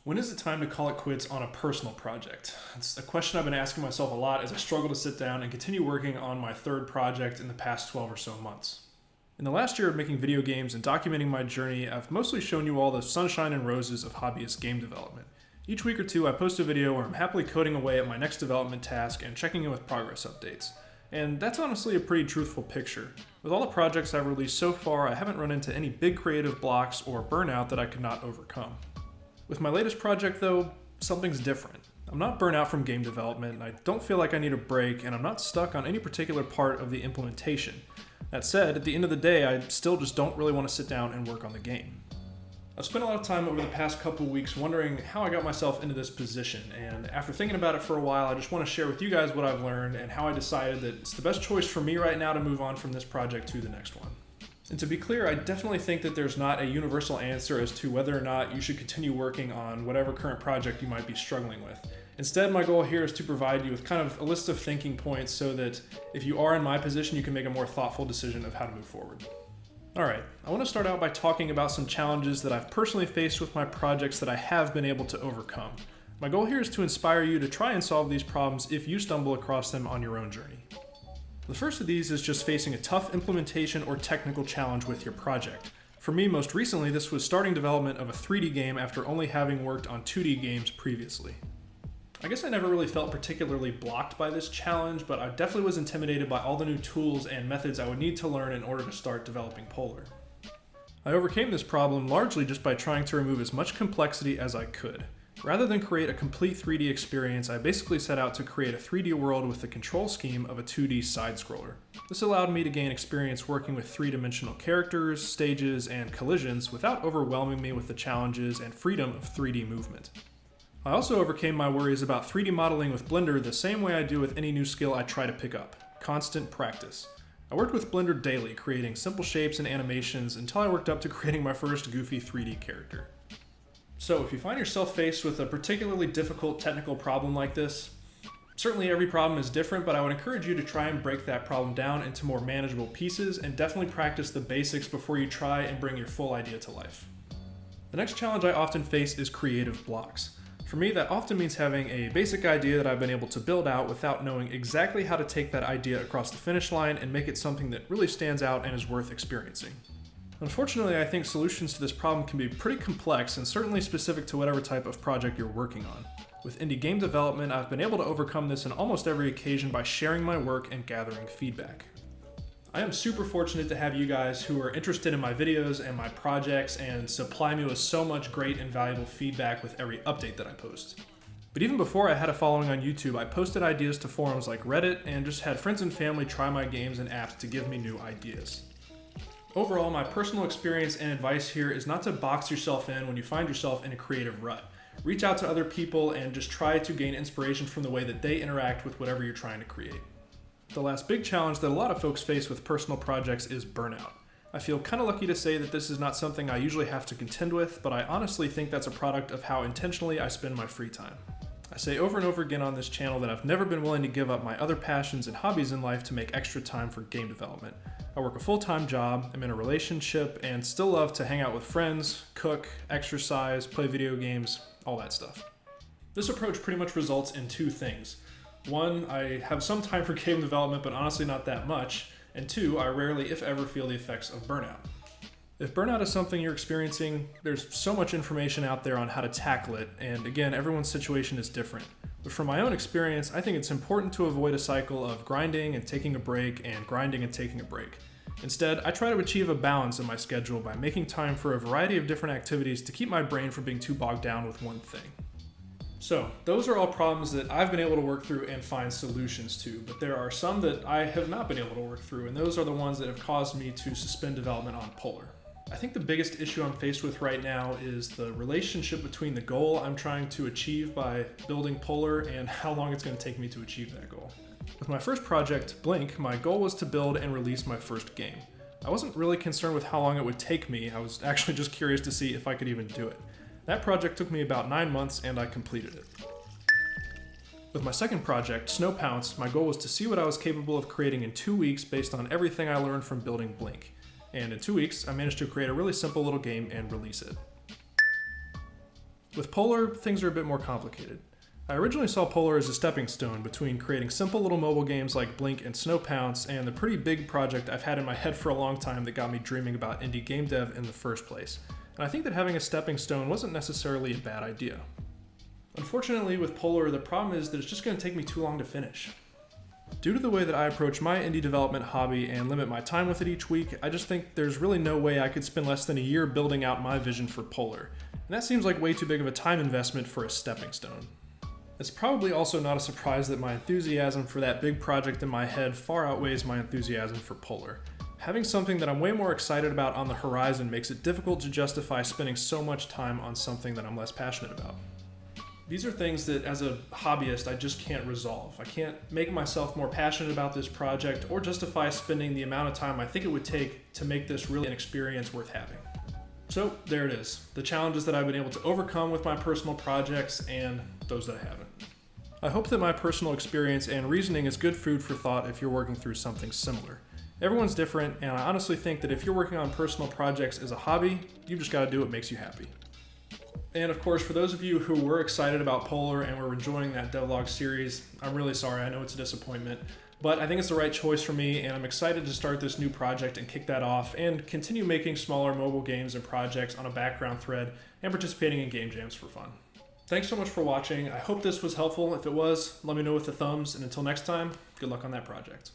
When is it time to call it quits on a personal project? It's a question I've been asking myself a lot as I struggle to sit down and continue working on my third project in the past 12 or so months. In the last year of making video games and documenting my journey, I've mostly shown you all the sunshine and roses of hobbyist game development. Each week or two, I post a video where I'm happily coding away at my next development task and checking in with progress updates. And that's honestly a pretty truthful picture. With all the projects I've released so far, I haven't run into any big creative blocks or burnout that I could not overcome. With my latest project though, something's different. I'm not burnt out from game development, I don't feel like I need a break, and I'm not stuck on any particular part of the implementation. That said, at the end of the day, I still just don't really want to sit down and work on the game. I've spent a lot of time over the past couple weeks wondering how I got myself into this position, and after thinking about it for a while, I just want to share with you guys what I've learned and how I decided that it's the best choice for me right now to move on from this project to the next one. And to be clear, I definitely think that there's not a universal answer as to whether or not you should continue working on whatever current project you might be struggling with. Instead, my goal here is to provide you with kind of a list of thinking points so that if you are in my position, you can make a more thoughtful decision of how to move forward. Alright, I want to start out by talking about some challenges that I've personally faced with my projects that I have been able to overcome. My goal here is to inspire you to try and solve these problems if you stumble across them on your own journey. The first of these is just facing a tough implementation or technical challenge with your project. For me, most recently, this was starting development of a 3D game after only having worked on 2D games previously. I guess I never really felt particularly blocked by this challenge, but I definitely was intimidated by all the new tools and methods I would need to learn in order to start developing Polar. I overcame this problem largely just by trying to remove as much complexity as I could. Rather than create a complete 3D experience, I basically set out to create a 3D world with the control scheme of a 2D side-scroller. This allowed me to gain experience working with three-dimensional characters, stages, and collisions without overwhelming me with the challenges and freedom of 3D movement. I also overcame my worries about 3D modeling with Blender the same way I do with any new skill I try to pick up: constant practice. I worked with Blender daily, creating simple shapes and animations until I worked up to creating my first goofy 3D character. So if you find yourself faced with a particularly difficult technical problem like this, certainly every problem is different, but I would encourage you to try and break that problem down into more manageable pieces and definitely practice the basics before you try and bring your full idea to life. The next challenge I often face is creative blocks. For me, that often means having a basic idea that I've been able to build out without knowing exactly how to take that idea across the finish line and make it something that really stands out and is worth experiencing. Unfortunately, I think solutions to this problem can be pretty complex and certainly specific to whatever type of project you're working on. With indie game development, I've been able to overcome this on almost every occasion by sharing my work and gathering feedback. I am super fortunate to have you guys who are interested in my videos and my projects and supply me with so much great and valuable feedback with every update that I post. But even before I had a following on YouTube, I posted ideas to forums like Reddit and just had friends and family try my games and apps to give me new ideas. Overall, my personal experience and advice here is not to box yourself in when you find yourself in a creative rut. Reach out to other people and just try to gain inspiration from the way that they interact with whatever you're trying to create. The last big challenge that a lot of folks face with personal projects is burnout. I feel kind of lucky to say that this is not something I usually have to contend with, but I honestly think that's a product of how intentionally I spend my free time. I say over and over again on this channel that I've never been willing to give up my other passions and hobbies in life to make extra time for game development. I work a full-time job, I'm in a relationship, and still love to hang out with friends, cook, exercise, play video games, all that stuff. This approach pretty much results in two things. One, I have some time for game development, but honestly not that much. And two, I rarely, if ever, feel the effects of burnout. If burnout is something you're experiencing, there's so much information out there on how to tackle it, and again, everyone's situation is different. But from my own experience, I think it's important to avoid a cycle of grinding and taking a break and grinding and taking a break. Instead, I try to achieve a balance in my schedule by making time for a variety of different activities to keep my brain from being too bogged down with one thing. So, those are all problems that I've been able to work through and find solutions to, but there are some that I have not been able to work through, and those are the ones that have caused me to suspend development on Polar. I think the biggest issue I'm faced with right now is the relationship between the goal I'm trying to achieve by building Polar and how long it's going to take me to achieve that goal. With my first project, Blink, my goal was to build and release my first game. I wasn't really concerned with how long it would take me, I was actually just curious to see if I could even do it. That project took me about 9 months and I completed it. With my second project, Pounce, my goal was to see what I was capable of creating in 2 weeks based on everything I learned from building Blink. And in 2 weeks, I managed to create a really simple little game and release it. With Polar, things are a bit more complicated. I originally saw Polar as a stepping stone between creating simple little mobile games like Blink and Pounce and the pretty big project I've had in my head for a long time that got me dreaming about indie game dev in the first place. And I think that having a stepping stone wasn't necessarily a bad idea. Unfortunately, with Polar, the problem is that it's just going to take me too long to finish. Due to the way that I approach my indie development hobby and limit my time with it each week, I just think there's really no way I could spend less than a year building out my vision for Polar. And that seems like way too big of a time investment for a stepping stone. It's probably also not a surprise that my enthusiasm for that big project in my head far outweighs my enthusiasm for Polar. Having something that I'm way more excited about on the horizon makes it difficult to justify spending so much time on something that I'm less passionate about. These are things that as a hobbyist I just can't resolve. I can't make myself more passionate about this project or justify spending the amount of time I think it would take to make this really an experience worth having. So there it is, the challenges that I've been able to overcome with my personal projects and those that I haven't. I hope that my personal experience and reasoning is good food for thought if you're working through something similar. Everyone's different, and I honestly think that if you're working on personal projects as a hobby, you've just got to do what makes you happy. And of course, for those of you who were excited about Polar and were enjoying that devlog series, I'm really sorry, I know it's a disappointment. But I think it's the right choice for me, and I'm excited to start this new project and kick that off and continue making smaller mobile games and projects on a background thread and participating in game jams for fun. Thanks so much for watching. I hope this was helpful. If it was, let me know with the thumbs, and until next time, good luck on that project.